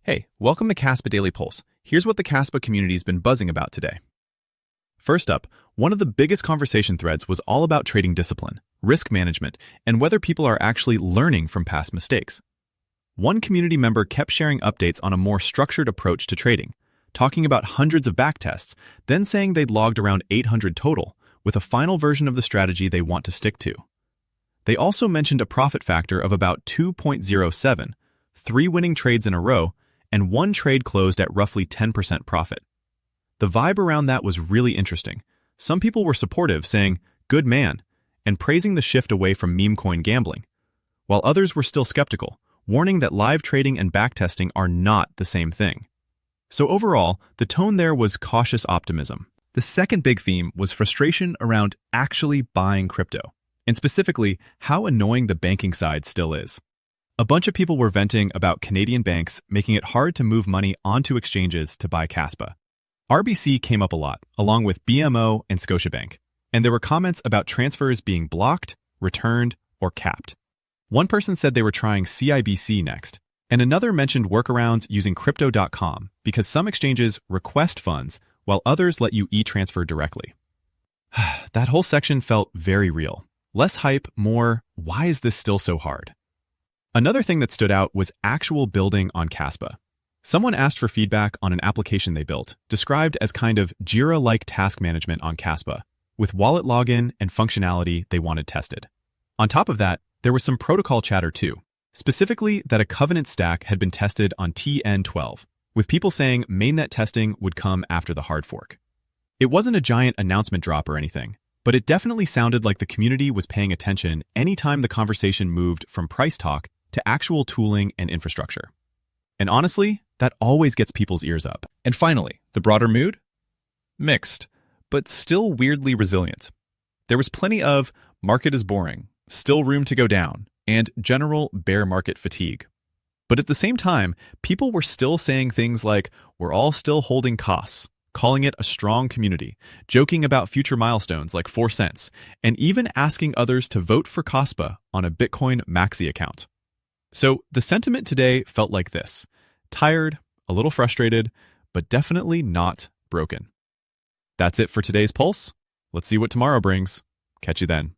Hey, welcome to Kaspa Daily Pulse. Here's what the Kaspa community's been buzzing about today. First up, one of the biggest conversation threads was all about trading discipline, risk management, and whether people are actually learning from past mistakes. One community member kept sharing updates on a more structured approach to trading, talking about hundreds of backtests, then saying they'd logged around 800 total, with a final version of the strategy they want to stick to. They also mentioned a profit factor of about 2.07, 3 winning trades in a row, and one trade closed at roughly 10% profit. The vibe around that was really interesting. Some people were supportive, saying, "Good man," and praising the shift away from memecoin gambling, while others were still skeptical, warning that live trading and backtesting are not the same thing. So overall, the tone there was cautious optimism. The second big theme was frustration around actually buying crypto, and specifically how annoying the banking side still is. A bunch of people were venting about Canadian banks making it hard to move money onto exchanges to buy Kaspa. RBC came up a lot, along with BMO and Scotiabank, and there were comments about transfers being blocked, returned, or capped. One person said they were trying CIBC next, and another mentioned workarounds using Crypto.com because some exchanges request funds while others let you e-transfer directly. That whole section felt very real. Less hype, more, why is this still so hard? Another thing that stood out was actual building on Kaspa. Someone asked for feedback on an application they built, described as kind of Jira-like task management on Kaspa, with wallet login and functionality they wanted tested. On top of that, there was some protocol chatter too, specifically that a covenant stack had been tested on TN12, with people saying mainnet testing would come after the hard fork. It wasn't a giant announcement drop or anything, but it definitely sounded like the community was paying attention anytime the conversation moved from price talk to actual tooling and infrastructure. And honestly, that always gets people's ears up. And finally, the broader mood? Mixed, but still weirdly resilient. There was plenty of market is boring, still room to go down, and general bear market fatigue. But at the same time, people were still saying things like, we're all still holding costs, calling it a strong community, joking about future milestones like 4 cents, and even asking others to vote for Kaspa on a Bitcoin Maxi account. So the sentiment today felt like this: tired, a little frustrated, but definitely not broken. That's it for today's Pulse. Let's see what tomorrow brings. Catch you then.